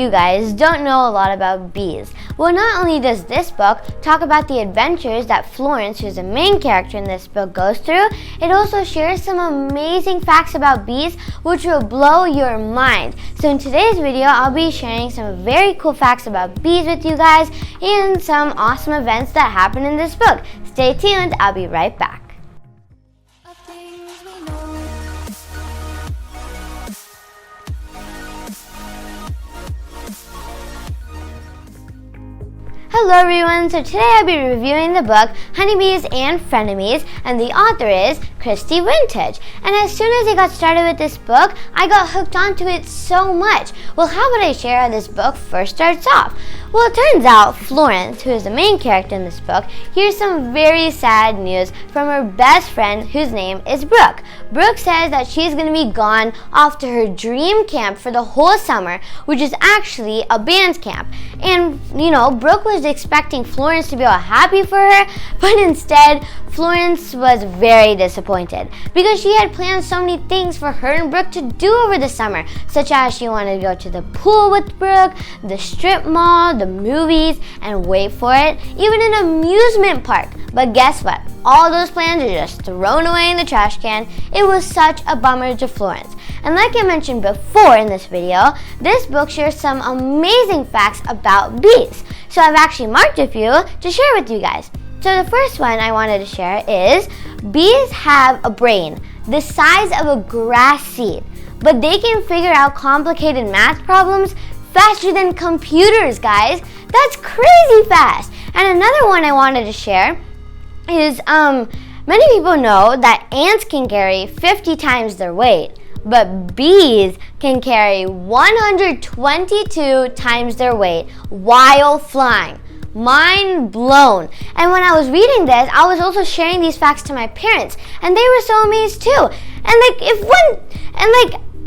you guys don't know a lot about bees. Well, not only does this book talk about the adventures that Florence, who's the main character in this book, goes through, it also shares some amazing facts about bees which will blow your mind. So in today's video, I'll be sharing some very cool facts about bees with you guys and some awesome events that happen in this book. Stay tuned, I'll be right back. Hello everyone, so today I'll be reviewing the book Honeybees and Frenemies, and the author is Christy Vintage. And as soon as I got started with this book, I got hooked onto it so much. Well, how would I share how this book first starts off? Well, it turns out Florence, who is the main character in this book, hears some very sad news from her best friend, whose name is Brooke. Brooke says that she's going to be gone off to her dream camp for the whole summer, which is actually a band camp. And, Brooke was expecting Florence to be all happy for her, but instead, Florence was very disappointed because she had planned so many things for her and Brooke to do over the summer, such as she wanted to go to the pool with Brooke, the strip mall, the movies, and wait for it, even an amusement park. But guess what? All those plans are just thrown away in the trash can. It was such a bummer to Florence. And like I mentioned before in this video, this book shares some amazing facts about bees. So I've actually marked a few to share with you guys. So the first one I wanted to share is bees have a brain the size of a grass seed, but they can figure out complicated math problems faster than computers, guys. That's crazy fast. And another one I wanted to share is many people know that ants can carry 50 times their weight, but bees can carry 122 times their weight while flying. Mind blown. And when I was reading this, I was also sharing these facts to my parents, and they were so amazed too.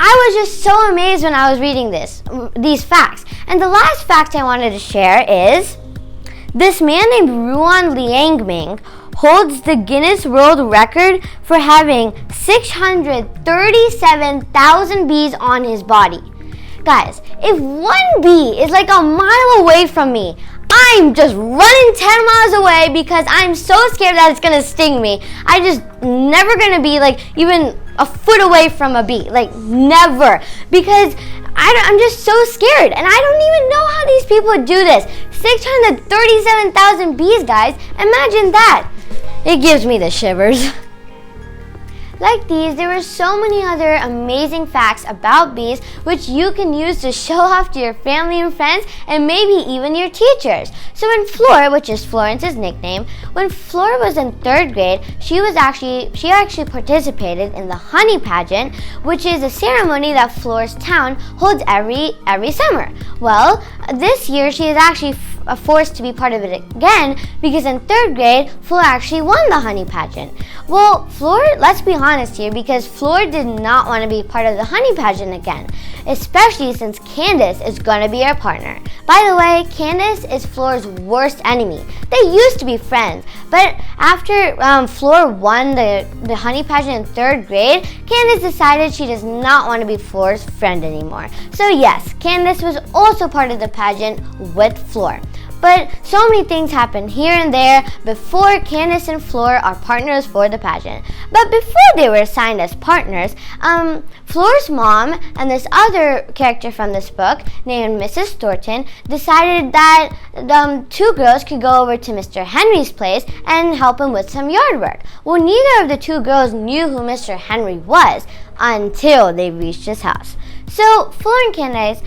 I was just so amazed when I was reading these facts. And the last fact I wanted to share is this man named Ruan Liangming holds the Guinness World Record for having 637,000 bees on his body. Guys, if one bee is like a mile away from me, I'm just running 10 miles away because I'm so scared that it's gonna sting me. I just never gonna be like even a foot away from a bee, like never, because I'm just so scared, and I don't even know how these people do this. 637,000 bees, guys, imagine that. It gives me the shivers. Like these, there were so many other amazing facts about bees which you can use to show off to your family and friends and maybe even your teachers. So when Flor, which is Florence's nickname, when Flor was in 3rd grade, she actually participated in the Honey Pageant, which is a ceremony that Flor's town holds every summer. Well, this year she is actually forced to be part of it again because in 3rd grade, Flor actually won the Honey Pageant. Well, Flor, let's be honest here, because Flor did not want to be part of the Honey Pageant again, especially since Candice is going to be her partner. By the way, Candice is Flor's worst enemy. They used to be friends, but after Flor won the Honey Pageant in 3rd grade, Candice decided she does not want to be Flor's friend anymore. So yes, Candice was also part of the pageant with Flor. But so many things happen here and there before Candice and Flor are partners for the pageant. But before they were assigned as partners, Flor's mom and this other character from this book named Mrs. Thornton decided that two girls could go over to Mr. Henry's place and help him with some yard work. Well, neither of the two girls knew who Mr. Henry was until they reached his house. So Flor and Candice,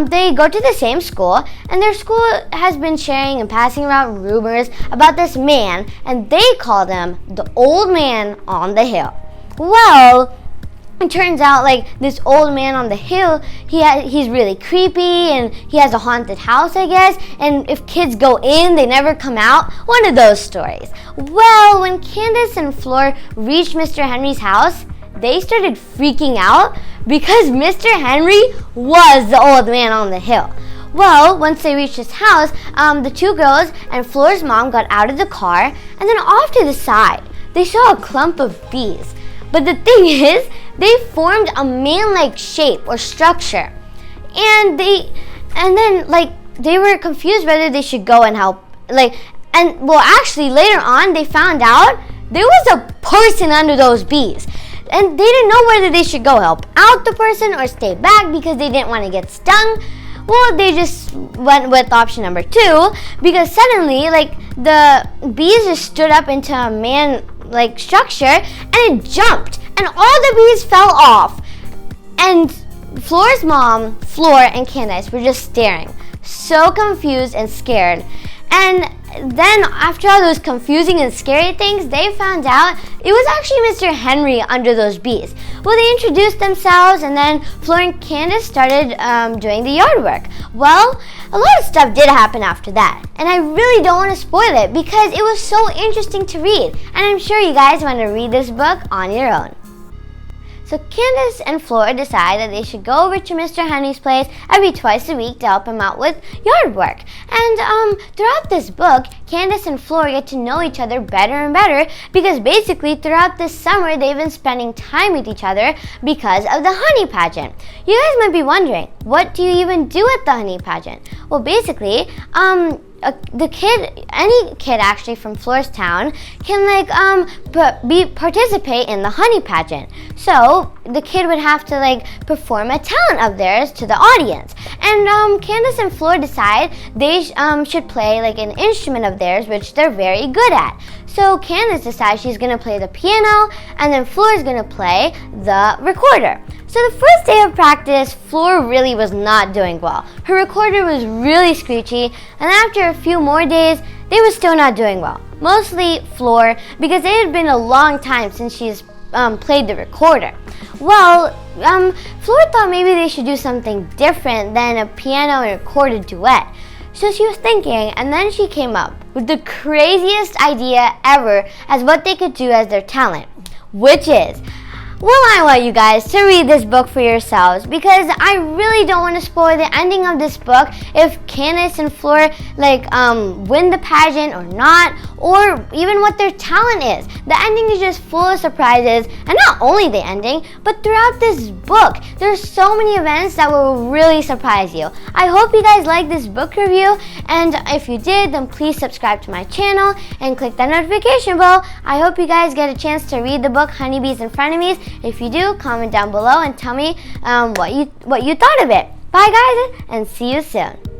they go to the same school, and their school has been sharing and passing around rumors about this man, and they call him the old man on the hill. Well, it turns out like this old man on the hill, he's really creepy, and he has a haunted house, I guess, and if kids go in, they never come out. One of those stories. Well, when Candice and Flor reached Mr. Henry's house, they started freaking out because Mr. Henry was the old man on the hill. Well, once they reached his house, the two girls and Flor's mom got out of the car, and then off to the side, they saw a clump of bees. But the thing is, they formed a man-like shape or structure. and then they were confused whether they should go and help. Actually later on they found out there was a person under those bees. And they didn't know whether they should go help out the person or stay back because they didn't want to get stung. Well, they just went with option number 2 because suddenly, the bees just stood up into a man-like structure and it jumped. And all the bees fell off. And Flor's mom, Flor, and Candice were just staring, so confused and scared. And then after all those confusing and scary things, they found out it was actually Mr. Henry under those bees. Well, they introduced themselves, and then Flor and Candice started doing the yard work. Well, a lot of stuff did happen after that, and I really don't want to spoil it because it was so interesting to read, and I'm sure you guys want to read this book on your own. So Candice and Flor decide that they should go over to Mr. Henry's place every twice a week to help him out with yard work. And throughout this book, Candice and Flor get to know each other better and better because basically throughout this summer they've been spending time with each other because of the honey pageant. You guys might be wondering, what do you even do at the honey pageant? Well, basically, any kid actually from Flor's town can participate in the honey pageant. So the kid would have to perform a talent of theirs to the audience. And Candice and Flor decide they should play an instrument of theirs, which they're very good at. So Candice decides she's going to play the piano, and then Flor is going to play the recorder. So the first day of practice, Flor really was not doing well. Her recorder was really screechy, and after a few more days, they were still not doing well. Mostly Flor, because it had been a long time since she's played the recorder. Well, Flor thought maybe they should do something different than a piano and recorded duet. So she was thinking, and then she came up with the craziest idea ever as what they could do as their talent, which is, well, I want you guys to read this book for yourselves because I really don't want to spoil the ending of this book if Candice and Flor win the pageant or not, or even what their talent is. The ending is just full of surprises, and not only the ending, but throughout this book, there's so many events that will really surprise you. I hope you guys like this book review, and if you did, then please subscribe to my channel and click that notification bell. I hope you guys get a chance to read the book Honeybees and Frenemies. If you do, comment down below and tell me what you thought of it. Bye guys, and see you soon.